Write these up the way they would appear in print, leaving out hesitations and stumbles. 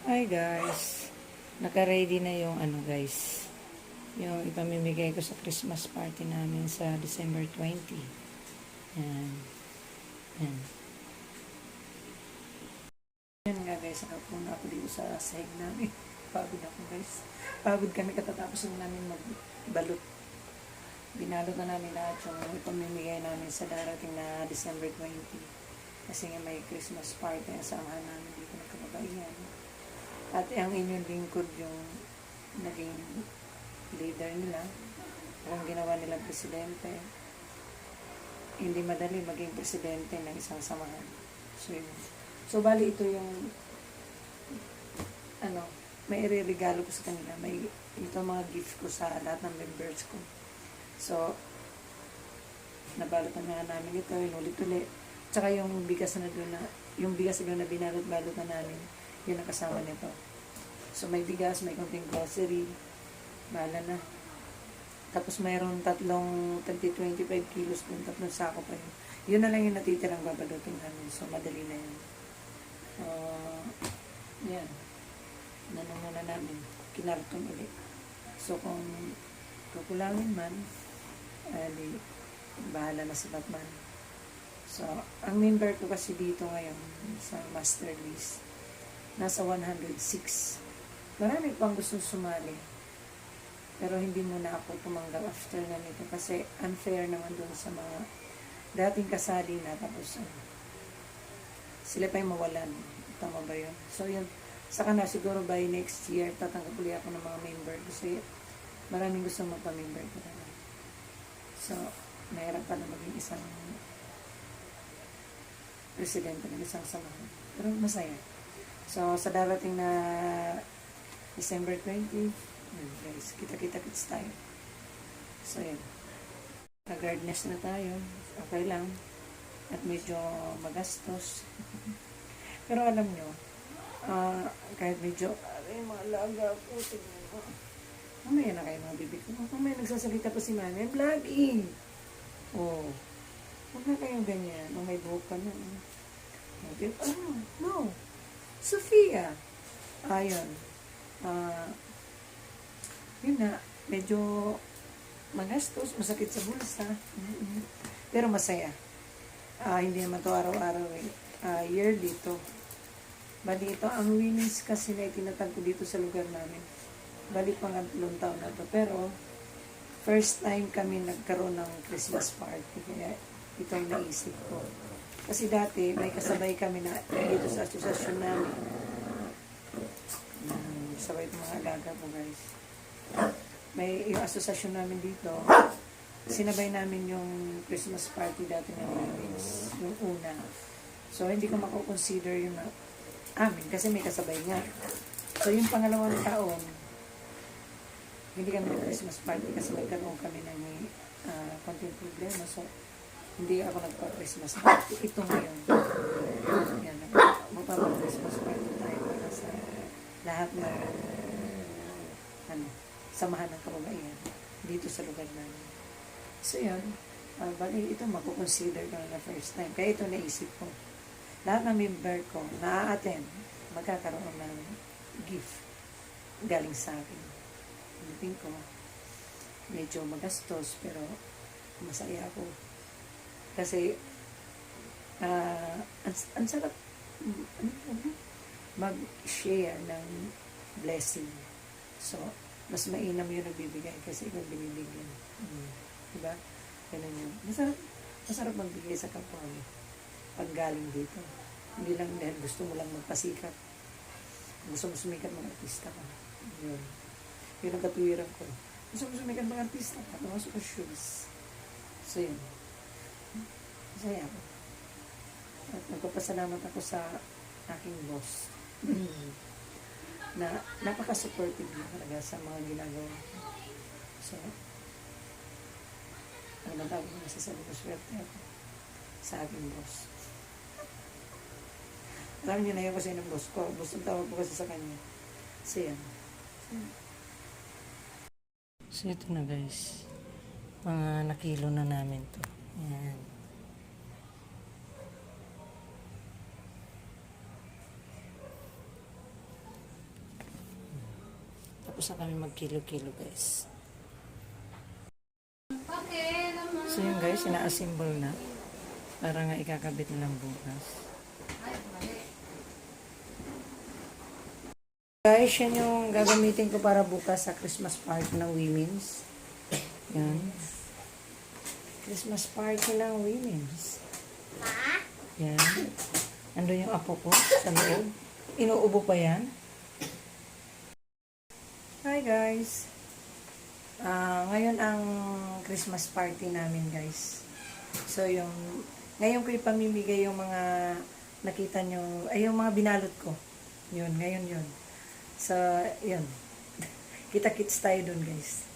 Hi guys, naka-ready na yung guys, yung ipamimigay ko sa Christmas party namin sa December 20. Yan. Yan. Yan nga guys, nakapuna ako dito sa sahig namin. Pagod ako guys. Pagod kami katatapos na namin magbalot. Binalot na namin lahat yung ipamimigay namin sa darating na December 20. Kasi nga may Christmas party ang samahan namin dito ng kababaihan. At ang inyong lingkod yung naging leader nila. Kung ginawa nilang presidente, hindi madali maging presidente ng isang samahan. So, yun. So, bali ito yung may ireregalo ko sa kanila. May ito mga gift ko sa lahat ng members ko. So, nabalot na namin ito, inulit-ulit. Tsaka yung bigas na doon na binalot-balot na namin, yun ang kasama nito. So, may bigas, may konting grocery, bahala na. Tapos, mayroon tatlong 25 kilos doon, tatlong sako pa yun. Yun na lang yung natitirang babalutin namin. So, madali na yun. Yan. Nanong na namin. Kinarton ulit. So, kung kukulangin man, bahala na si Batman. So, ang member ko kasi dito ngayon sa master list, nasa 106. Marami pang gustong sumali. Pero hindi muna ako tumanggap after na nito kasi unfair naman doon sa mga dating kasali na tapos sila pa yung mawalan. Tama ba yun? So, yun. Saka na siguro by next year, tatanggap ulit ako ng mga member kasi maraming gusto magpa-member ko na. So, mahirap pa na maging isang presidente ng isang samahan. Pero masaya. So, sa darating na December 20, guys, kita-kita-kits tayo. So, yun. Nag-guardness na tayo. Okay lang. At medyo magastos. Pero alam nyo, kahit medyo, mga laga po, tignan mo. Mamaya na kayo mga bibig ko. Mamaya nagsasalita pa si Mami, I'm vlogging. Oh. Huwag na kayong ganyan. May buhok ka na. No. Sofia. Ayun. Yun na. Medyo magastos, masakit sa bulsa. Pero masaya. Hindi naman to araw-araw eh. Year dito. Bali ito, ang winnings kasi na itinatag ko dito sa lugar namin. Bali pangatlong taon na to. Pero, first time kami nagkaroon ng Christmas party. Kaya ito ang naisip ko. Kasi dati, may kasabay kami na dito sa asosasyon namin. Sabay itong mga alaga po guys. May yung asosasyon namin dito. Sinabay namin yung Christmas party dati ng winnings. Yung una. So, hindi ko mako-consider yung amin kasi may kasabay nga. So, yung pangalawang taon, hindi kami Christmas party kasi nagkaroon kami ng konting problema. So, hindi ako nagpa-Christmas party. Ito ngayon. Yan, magpa-Christmas party tayo para sa lahat na samahan ng kababaihan dito sa lugar namin. So, yun. Bali, ito mako-consider ko na first time. Kaya ito naisip ko. Lahat ng member ko na-attend, magkakaroon ng gift galing sa akin. Hindi ko, medyo magastos, pero masaya ako. Kasi, ang sarap mag-share ng blessing. So, mas mainam yung nagbibigay kasi ikaw binibigyan. Diba? Ganun yun. Masarap magbigay sa kapwa mo pag galing dito. Hindi lang dahil gusto mo lang magpasikat. Gusto mo sumikat mga artista ka. Yun. Yun ang katuwiran ko. Gusto mo sumikat mga artista ka. Pumasok ang shoes. So yun. Masaya ako. At nagpapasalamat ako sa aking boss. Na napaka-supportive niya talaga sa mga ginagawa. So, ang natawag ko masasabi ko, swerte ako sa aking boss. Alam niyo na yun kasi ng boss ko. Boss ang tawag ko kasi sa kanya. So, yan. So, ito na guys. Mga nakilo na namin to. Yan. Tapos na kami mag-kilo-kilo guys. So yun guys, ina-assemble na. Para nga ikakabit na lang bukas. Guys, yan yung gagamitin ko para bukas sa Christmas party ng women's. Yan. Christmas party ng women's. Yan. Andun yung apo ko sa loob. Inuubo pa yan. Hi guys. Ngayon ang Christmas party namin guys. So ngayon ko ipamimigay yung mga nakita nyo, ay yung mga binalot ko. Yun, ngayon yun. So, yun. Kita-kits tayo dun guys.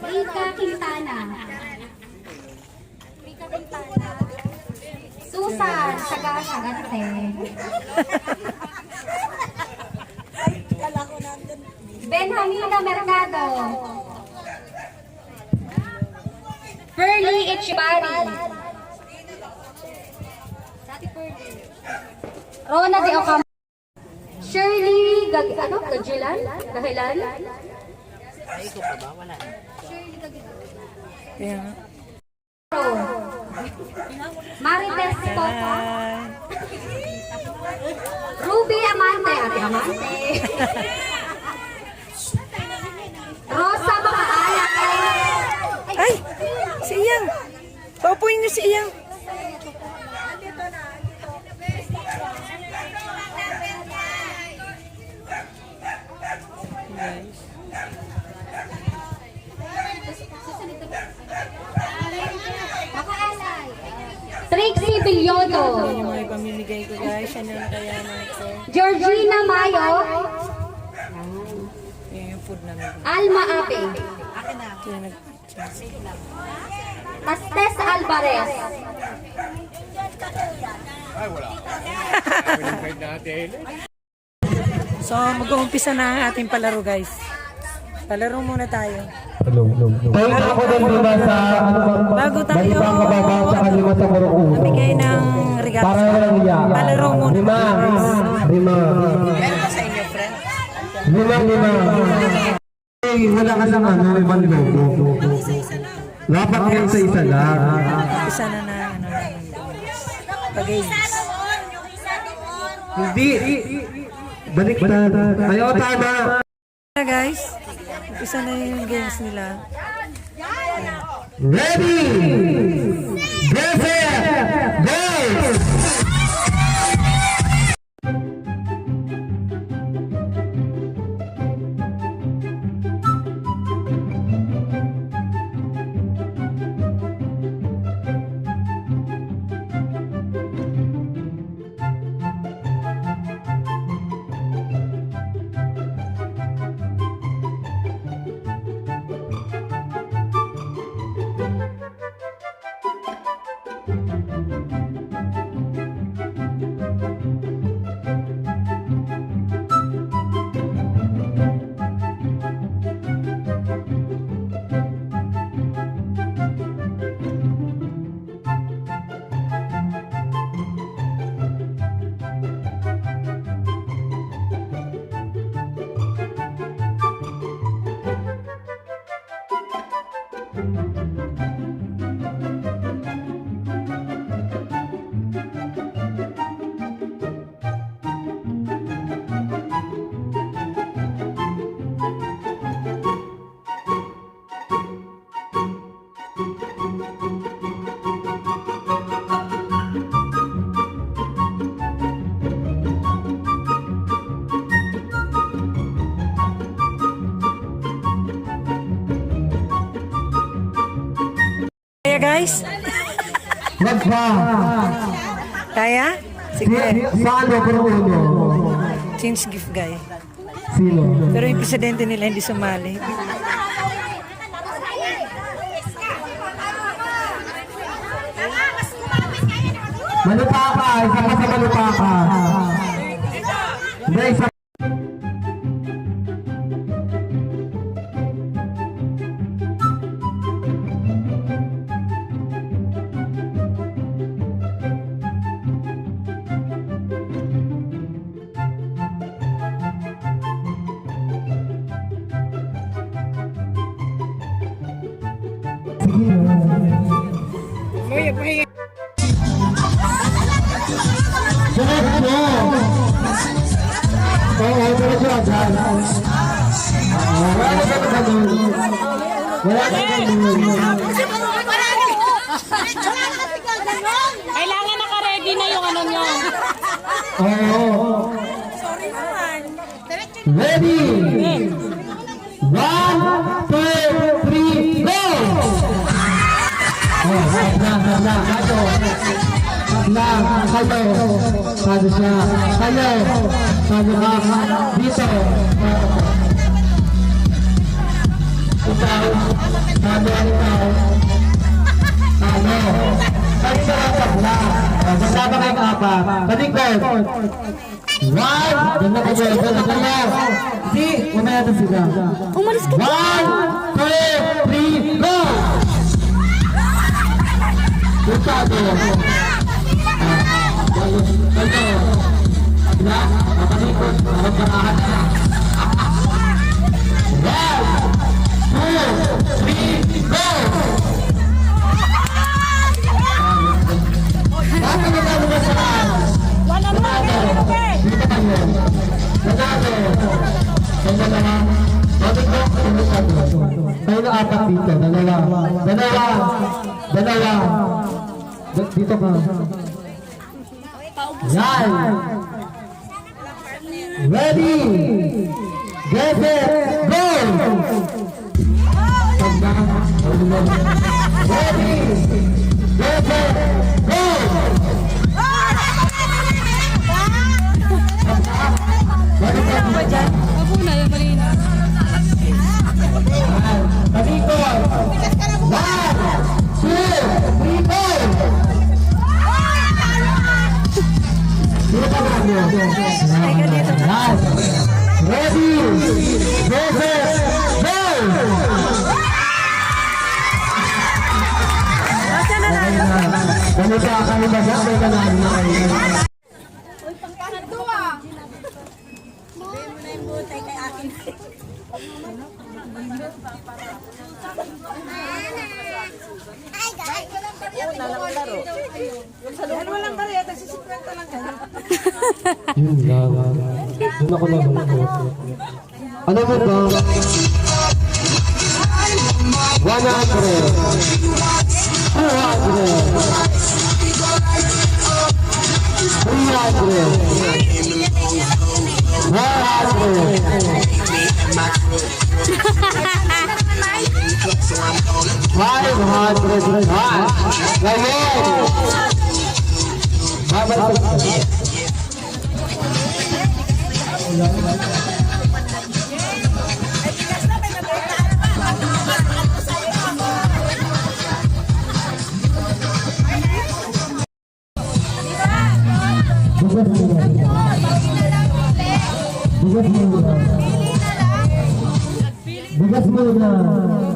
Rika Quintana. Susan Sagante. Benjamina Mercado. Pearly Ichibari. Rona de Ocampo. Shirley Gajilan? Dahilan? Ay, ko pa ba? Wala na. Kaya nga. Marites Toto. Ruby Amante. Ate Amante. Rosa Makaalak. Ay! Si Iyang! Paupuin niyo si Iyang! Trixie Bilyodo. Yan yung mga ipamimigay ko guys. Yan yung nakayanan ko. Georgina Mayo. Yan yung food namin. Alma Ape. Kaya Tastes Alvarez. So, mag-uumpisa na ang ating palaro guys. Palaro muna tayo. Tayo ako din muna sa Bago tayo balitang mababa sa kalima sa Morocco. namigay ng regalo. Para walang iya. Palaro muna. Lima. Lima. Hey, wala ka lang ano, may bando. Dapat kayo sa isa lang. Isa na na pag-games. Hindi. Baliktad. Ayaw tama. Guys, isa na yung games nila. Ready! Get set! Go! Kaya guys, Wag pa. kaya? Sige, Saan ako uno? change gift guy. Sino? Pero yung presidente nila hindi sumali. Malupaka. Isa pa sa malupaka. Hindi, isa ka dyan. Wala ka ganun. Wala ka ganun. Kailangan naka-ready na yung ano nyo. Oo. Ready? 1, 2, 3, go! Oh, habla, kayo. Habla, kayo. Sabi siya, kayo. Sabi ka, dito. Ikaw, sabi ikaw. Ano? Sabi ka lang habla. Kasama kayo apa. Talikod. 1, ganda ka ba? Ganda ka ba? Hindi, mamaya na sila. 1, 2, 3, go! Putado. Kayo. Abla, makalikot. Harap parahan na. 1, 2, 3, go! Bakit nagano ka sa dito tayo. Nanalo. Dalawa. Bakit ko? Tayo na apat dito. Dalawa. Dito ka. Yan. Ready. Get it. Go. Ready. Get it. Go. Mabuna yung malina. Talikod. 1, 2, 3, go! Dito ka ba niyo? Ready! Go! Kung sa kami ba siya, may kanahan na kayo. Walang barya, tagsisikwenta lang kayo. Yun lang. Doon ako lang. Ano mo ba? 100. 200. 500. Ngayon! Babalik. Bigas mo na.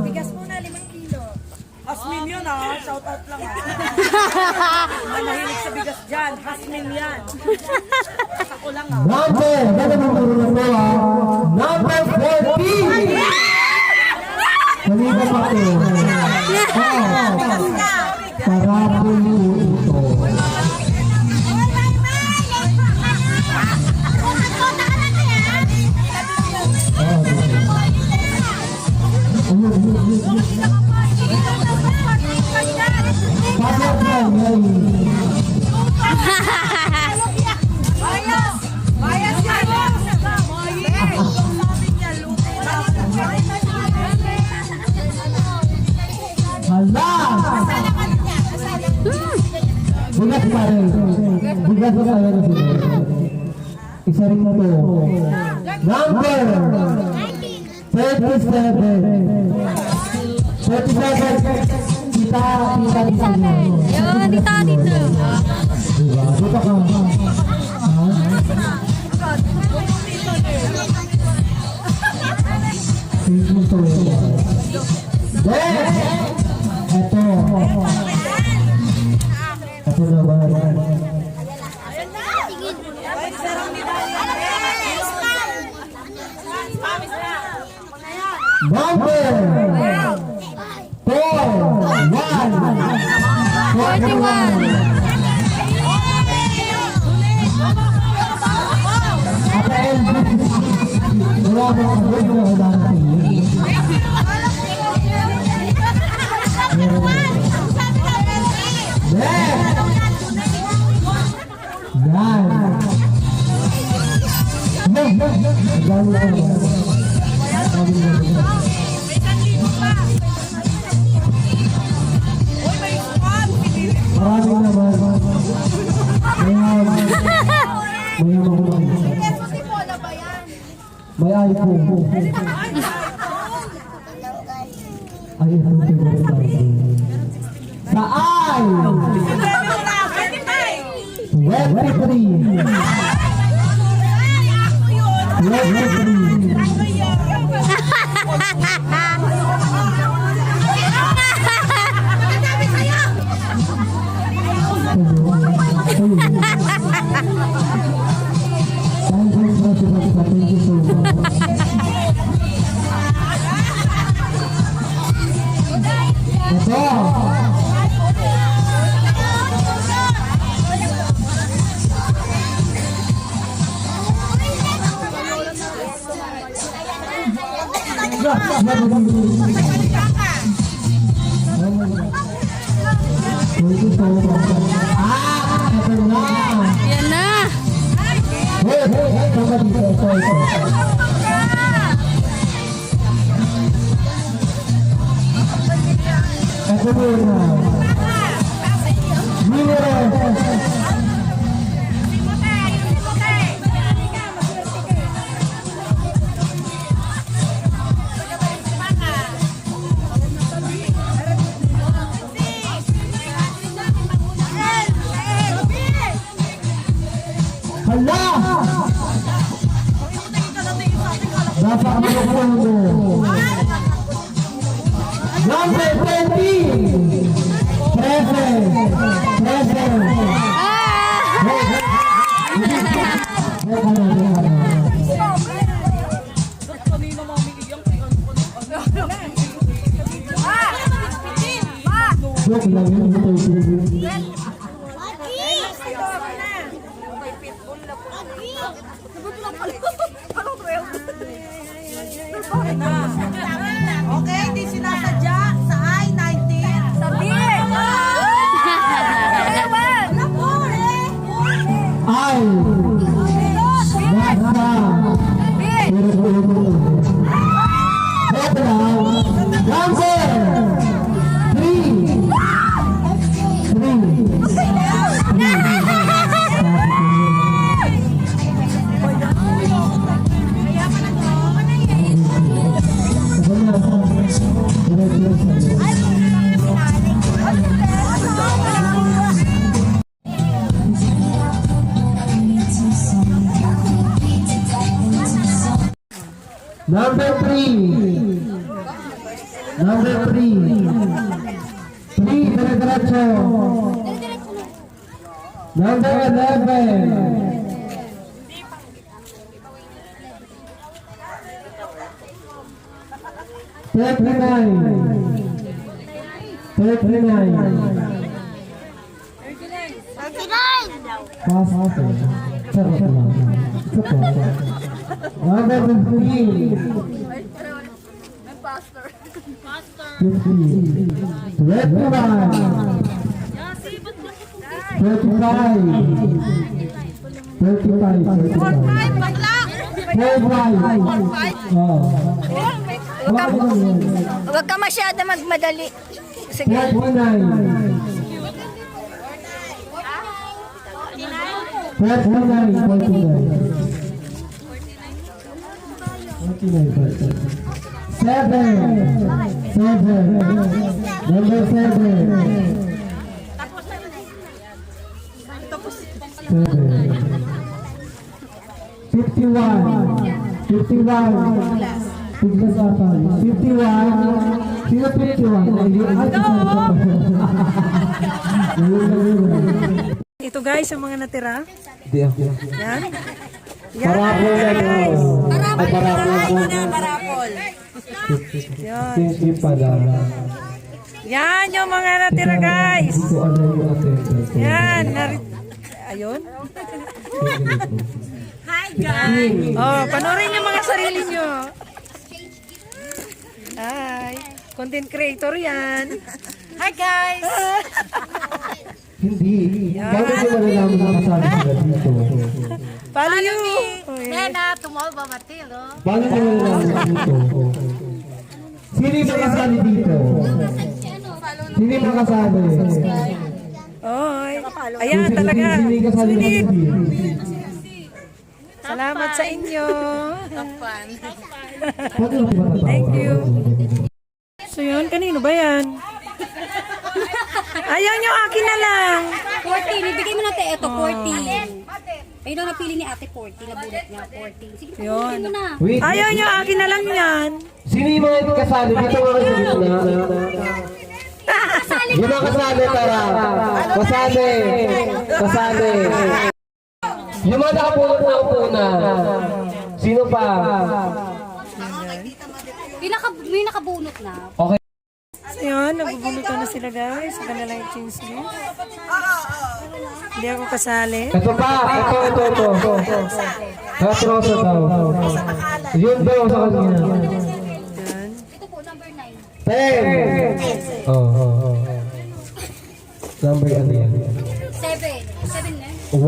Bigas muna 5 kilo. Hasmin yun shout out lang Manahilig sa bigas dyan, hasmin yan. Ako lang Number, number 14. Kanina pa ito. Parapol ito. Bigas pa rin. Bigas pa rin sila. Isa rin mo to. Number 37. 37. Kita dito. Yun, dito. Diba? Dito ka. Tingin mo to. Ito. Ito na ba? Number 41. Maraming naman. May iPhone. Ay, ito favorite natin. Sa I! 23. 23. Thank you so much. Yan na. Hala! Dapat mo po Number 20! Present! Joke lang yun, Okay, di sinasadya sa I-19. Sabi! Ay! Nasa! Number 3, dire-diretso. Number 11. Number 15. 35. Huwag ka masyado magmadali. Sige. 51. Ito guys, yung mga natira. Yan. Parapol na guys. Ay, parapol. Thank you pala. Yan yung mga natira guys. Hindi ko alam yung attendance. Yan. Ayun. Hi Oh, panoorin niyo mga sarili niyo. Hi. Content creator yan. Hi guys! Hindi. Bakit ko malalaman na kasali sila dito? Follow you. Nena, tumol ba Matilo? Bakit ko malalaman dito? Sino yung makasali dito? Sino yung makasali? Oy. Ayan talaga. Sino yung kasali Sulit. dito? Salamat sa inyo. Bakit ko ba Thank you. So yun, kanino ba yan? Ayaw nyo, akin na lang. 14. Ibigay mo natin ito, 14. Ayun ang napili ni ate 40. Nabulot niya, 14. Sige, Yun. pabulitin mo na. Wait. Ayaw nyo, akin na lang yan. Sino yung mga kasali? Dito mga kasali na. Yung mga kasali, tara. Kasali. Kasali. Yung mga nakapulot na upuna. Sino pa? May nakabunot na. Okay. So yun, nagbubulutan na sila guys. Sa kanila yung change list. Hindi ako kasali. Ito pa. Ito. Katrosa daw. Yun daw sa kanina. Yan. Ito po, number 9. 10. Oh. Number ano yan? 7. 7 na. 1.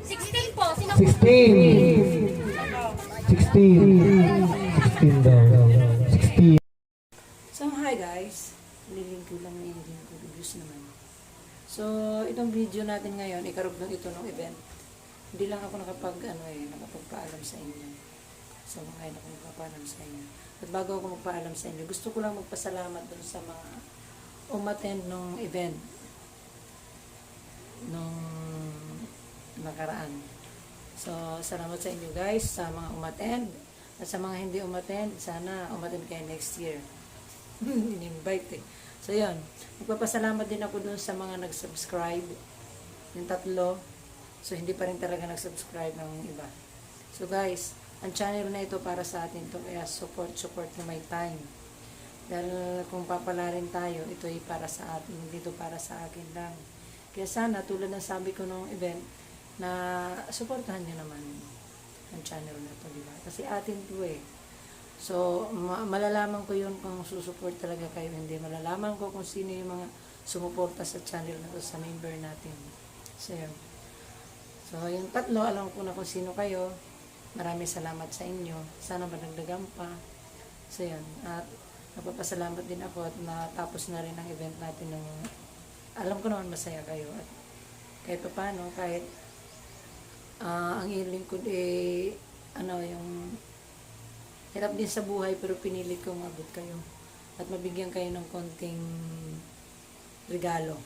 16 po. Sino 16 daw. 16. So hi guys. Lilingko lang yung lingko reviews naman. So itong video natin ngayon, ikarugtong ito ng event. Hindi lang ako nakapagpaalam sa inyo. So ngayon ako magpapaalam sa inyo. At bago ako magpaalam sa inyo, gusto ko lang magpasalamat dun sa mga umattend ng event nung nakaraan. So, salamat sa inyo guys, sa mga umattend. At sa mga hindi umattend, sana umattend kayo next year. In-invite eh. So, yun. Magpapasalamat din ako dun sa mga nag-subscribe. Yung 3. So, hindi pa rin talaga nag-subscribe ng iba. So, guys, ang channel na ito para sa atin to, kaya support nyo my time. Dahil kung papalarin tayo, ito ay para sa atin, hindi ito para sa akin lang. Kaya sana, tulad ng sabi ko nung event, na supportahan nyo naman ang channel na ito, di ba? Kasi atin to eh. So, malalaman ko yun kung susuport talaga kayo. Hindi, malalaman ko kung sino yung mga sumuporta sa channel na to, sa member natin. So, yun. So, yung 3, alam ko na kung sino kayo. Maraming salamat sa inyo. Sana madagdagan pa. So, yun. At napapasalamat din ako at natapos na rin ang event natin ng alam ko naman masaya kayo. At kahit pa paano, kahit ang inyong lingkod yung hirap din sa buhay pero pinilit kong abot kayo at mabigyan kayo ng konting regalo.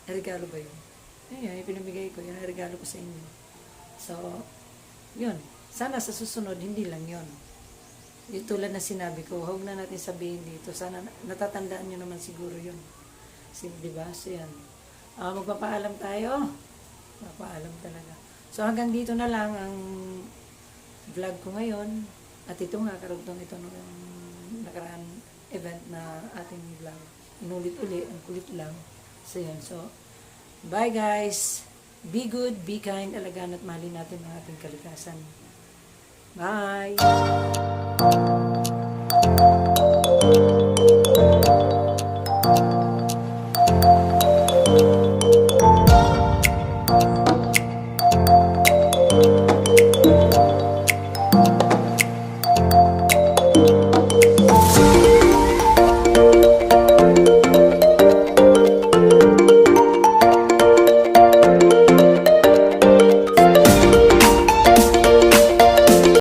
Regalo ba yun? Ayun, pinamigay ko, yun ang regalo ko sa inyo. So, yun. Sana sa susunod, hindi lang yun. Yung tulad na sinabi ko, huwag na natin sabihin dito. Sana natatandaan nyo naman siguro yun. Diba? So, yan. Magpapaalam tayo. Magpapaalam talaga. So, hanggang dito na lang ang vlog ko ngayon. At ito nga, karugtong ito nung nakaraan event na ating vlog. Inulit-ulit, ang kulit lang. So, yan. So, bye guys! Be good, be kind, alagaan at mahalin natin ang ating kalikasan. Bye!